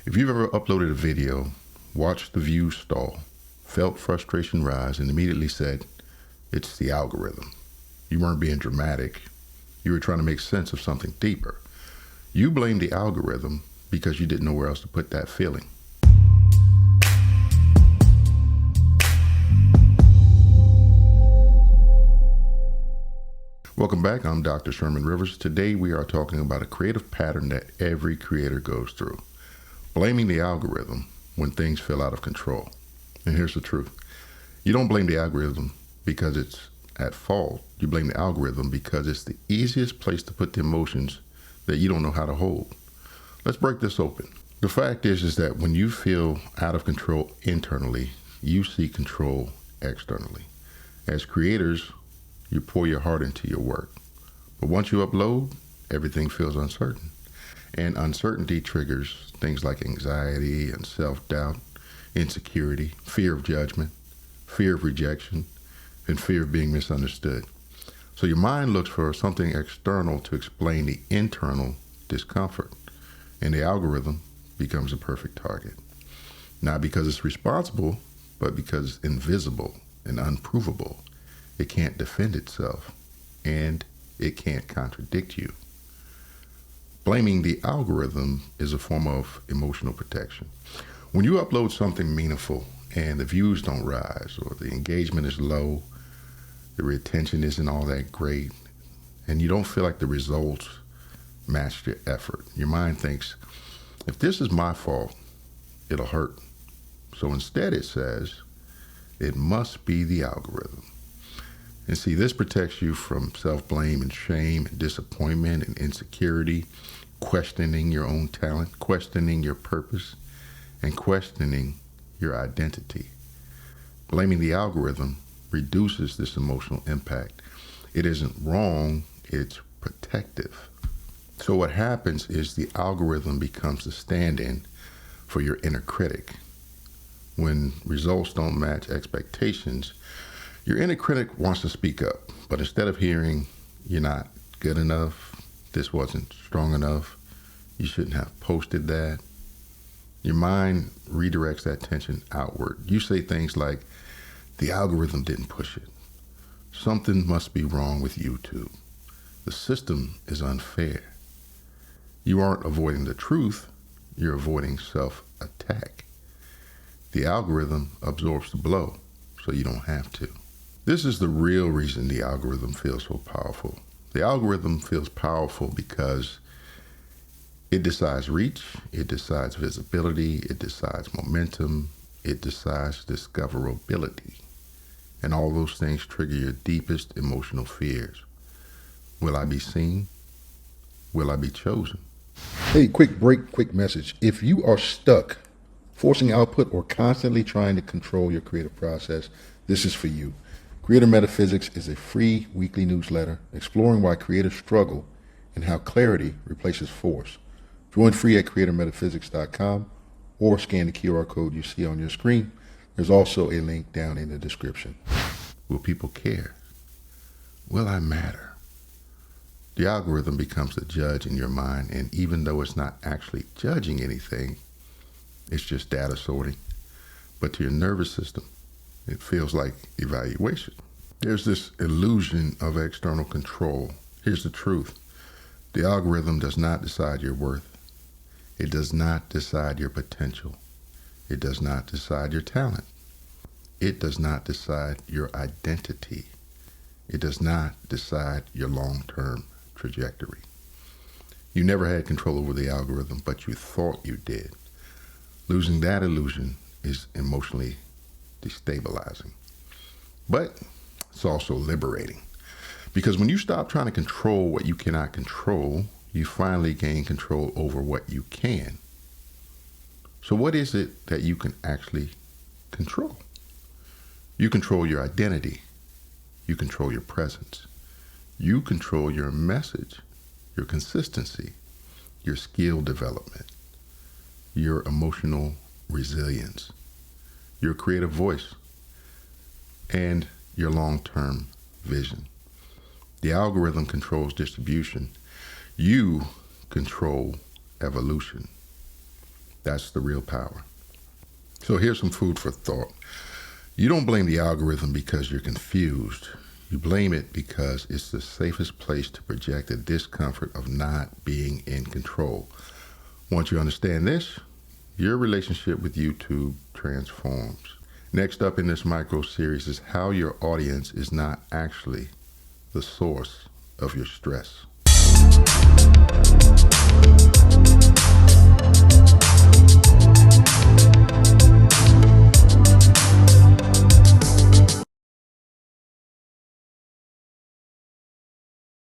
If you've ever uploaded a video, watched the views stall, felt frustration rise, and immediately said, it's the algorithm. You weren't being dramatic. You were trying to make sense of something deeper. You blamed the algorithm because you didn't know where else to put that feeling. Welcome back. I'm Dr. Sherman Rivers. Today we are talking about a creative pattern that every creator goes through. Blaming the algorithm when things feel out of control. And here's the truth. You don't blame the algorithm because it's at fault. You blame the algorithm because it's the easiest place to put the emotions that you don't know how to hold. Let's break this open. The fact is that when you feel out of control internally, you seek control externally. As creators, you pour your heart into your work. But once you upload, everything feels uncertain. And uncertainty triggers things like anxiety and self-doubt, insecurity, fear of judgment, fear of rejection, and fear of being misunderstood. So your mind looks for something external to explain the internal discomfort, and the algorithm becomes a perfect target. Not because it's responsible, but because it's invisible and unprovable. It can't defend itself, and it can't contradict you. Blaming the algorithm is a form of emotional protection. When you upload something meaningful and the views don't rise, or the engagement is low, the retention isn't all that great, and you don't feel like the results match your effort, your mind thinks, if this is my fault, it'll hurt. So instead it says, it must be the algorithm. And see, this protects you from self-blame and shame and disappointment and insecurity, questioning your own talent, questioning your purpose, and questioning your identity. Blaming the algorithm reduces this emotional impact. It isn't wrong, it's protective. So what happens is the algorithm becomes the stand-in for your inner critic. When results don't match expectations, your inner critic wants to speak up, but instead of hearing, you're not good enough, this wasn't strong enough, you shouldn't have posted that, your mind redirects that tension outward. You say things like, the algorithm didn't push it. Something must be wrong with YouTube. The system is unfair. You aren't avoiding the truth, you're avoiding self-attack. The algorithm absorbs the blow, so you don't have to. This is the real reason the algorithm feels so powerful. The algorithm feels powerful because it decides reach, it decides visibility, it decides momentum, it decides discoverability. And all those things trigger your deepest emotional fears. Will I be seen? Will I be chosen? Hey, quick break, quick message. If you are stuck forcing output or constantly trying to control your creative process, this is for you. Creator Metaphysics is a free weekly newsletter exploring why creators struggle and how clarity replaces force. Join free at creatormetaphysics.com or scan the QR code you see on your screen. There's also a link down in the description. Will people care? Will I matter? The algorithm becomes the judge in your mind, and even though it's not actually judging anything, it's just data sorting. But to your nervous system, it feels like evaluation. There's this illusion of external control. Here's the truth. The algorithm does not decide your worth. It does not decide your potential. It does not decide your talent. It does not decide your identity. It does not decide your long-term trajectory. You never had control over the algorithm, but you thought you did. Losing that illusion is emotionally destabilizing. But it's also liberating. Because when you stop trying to control what you cannot control, you finally gain control over what you can. So what is it that you can actually control? You control your identity. You control your presence. You control your message, your consistency, your skill development, your emotional resilience, your creative voice, and your long-term vision. The algorithm controls distribution. You control evolution. That's the real power. So here's some food for thought. You don't blame the algorithm because you're confused. You blame it because it's the safest place to project the discomfort of not being in control. Once you understand this, your relationship with YouTube transforms. Next up in this micro series is how your audience is not actually the source of your stress.